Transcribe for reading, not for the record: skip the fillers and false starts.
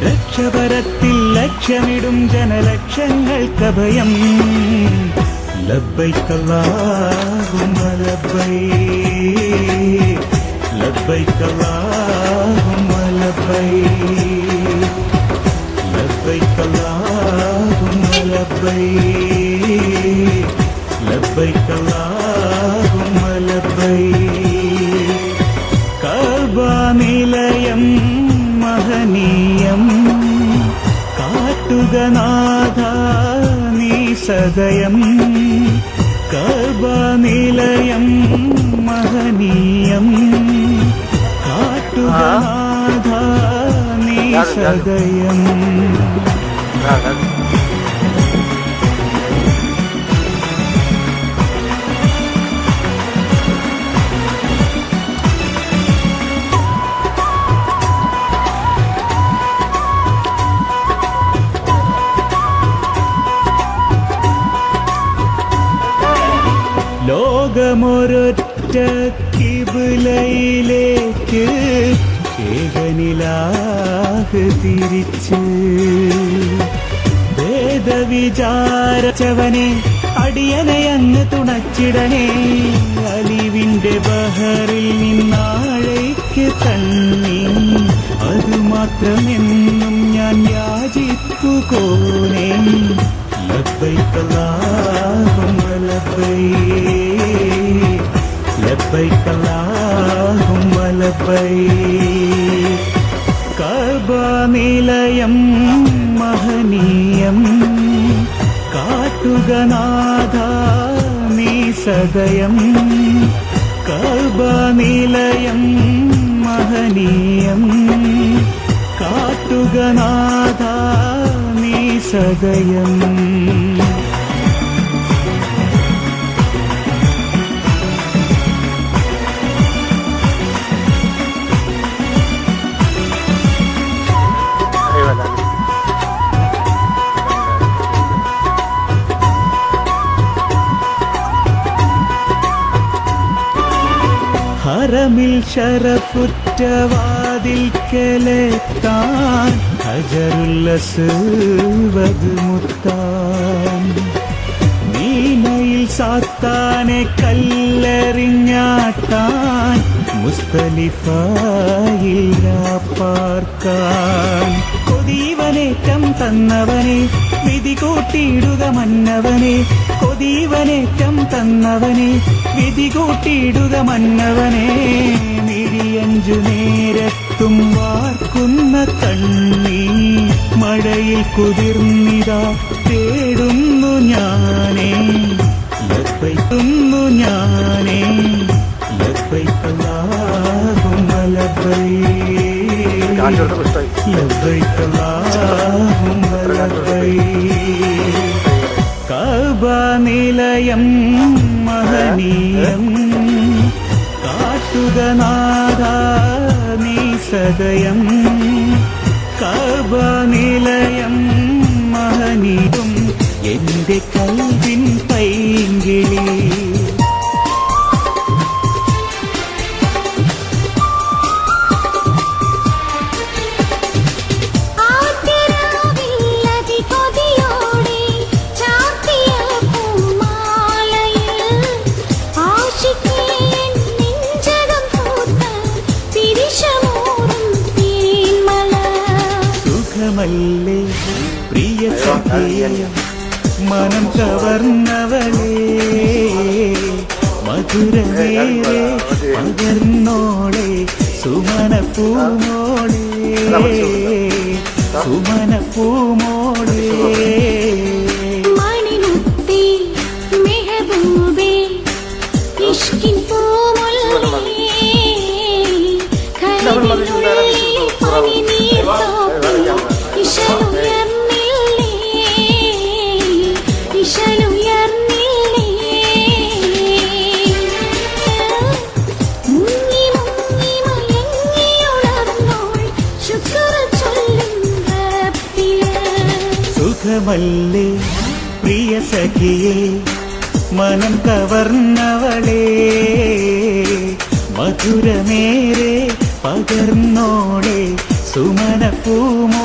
രക്ഷപരത്തിൽ ലക്ഷ്യമിടും ജനലക്ഷങ്ങൾക്കഭയം. ലബ്ബൈക അല്ലാഹുമ്മ ലബ്ബൈക്, ലബ്ബൈക അല്ലാഹുമ്മ ലബ്ബൈക്, ലബ്ബൈക അല്ലാഹുമ്മ ലബ്ബൈക്, ലബ്ബൈക അല്ലാഹുമ്മ ലബ്ബൈക്. കഅബ നിലയം മഹനീയം, കാട്ടുക നാഥ നീ സദയം. കഅബ നിലയം മഹനീയം, കാട്ടുക നാഥ നീ സദയം. ലോകമൊരൊറ്റ കിബ്ലയിലേക്ക് ഏകനിലാഹ് തിരിച്ച്, ഭേദവിചാരച്ചവനെ അടിയനെ അങ്ങ് തുണച്ചിടണേ. അലിവിന്റെ ബഹറിൽ നിന്നാഴേക്ക് തണ്ണി, അതുമാത്രമെന്നും ഞാൻ യാചിക്കുകോനേ. ലബ്ബൈക അല്ലാഹുമ്മ ലബ്ബൈക്, ലബ്ബൈക അല്ലാഹുമ്മ ലബ്ബൈക്. കഅബ നിലയം മഹനീയം, കാട്ടുക നാഥ നീ സദയം. കഅബ നിലയം മഹനീയം, കാട്ടുക നാഥ നീ സദയം. ഹറമിൽ ശരഫുറ്റ വാതിൽക്കലെത്താൻ, ഹജറുൽ അസ്വദ് മുത്താൻ. നീനയിൽ സാത്താനെ കല്ലെറിഞ്ഞാട്ടാൻ, മുസ്തലിഫയിൽ പാർക്കാൻ. കൊതീവനേറ്റം തന്നവനെ വിധി കൂട്ടിയിടുക മന്നവനെ, കൊതീവനേറ്റം തന്നവനെ വിധി കൂട്ടിയിടുക മന്നവനെ. മിഴിയഞ്ചു നേരത്തും വാർക്കുന്ന കണ്ണീ മഴയിൽ കുതിർന്നിതാ തേടുന്നു ഞാനേ. ലബ്ബൈക്കുന്നു ഞാനേ, ലബ്ബൈക അല്ലാഹുമ്മ ലബ്ബൈക്, ലബ്ബൈക അല്ലാഹുമ്മ ലബ്ബൈക്. കഅബ നിലയം മഹനീയം, കാട്ടുക നാഥ നീ സദയം. കഅബ നിലയം മഹനീയം, എന്റെ കൽവിൻ പൈങ്കിളി. സുഖമല്ലേ പ്രിയ സഖിയേ മനം കവർന്നവളേ, മധുരമേറെ പകർന്നോളെ സുമന പൂമോളെ, സുമന പൂമോളെ. മണിമുത്തേ മെഹബൂബേ ഇഷ്കിൻ പൂമുല്ലേ, ഖലീലുള്ളിൽ പനിനീർ തോപ്പിൽ ഇശലുയർന്നില്ലേ, ഇശലുയർന്നില്ലേ. മുങ്ങി മുങ്ങി മയങ്ങിയുണർന്നോൾ ശുക്ർ ചൊല്ലും റബ്ബില്. സുഖമല്ലേ പ്രിയ സഖിയേ മനം കവർന്നവളേ, മധുരമേറെ പകർന്നോളെ സുമന പൂമോളെ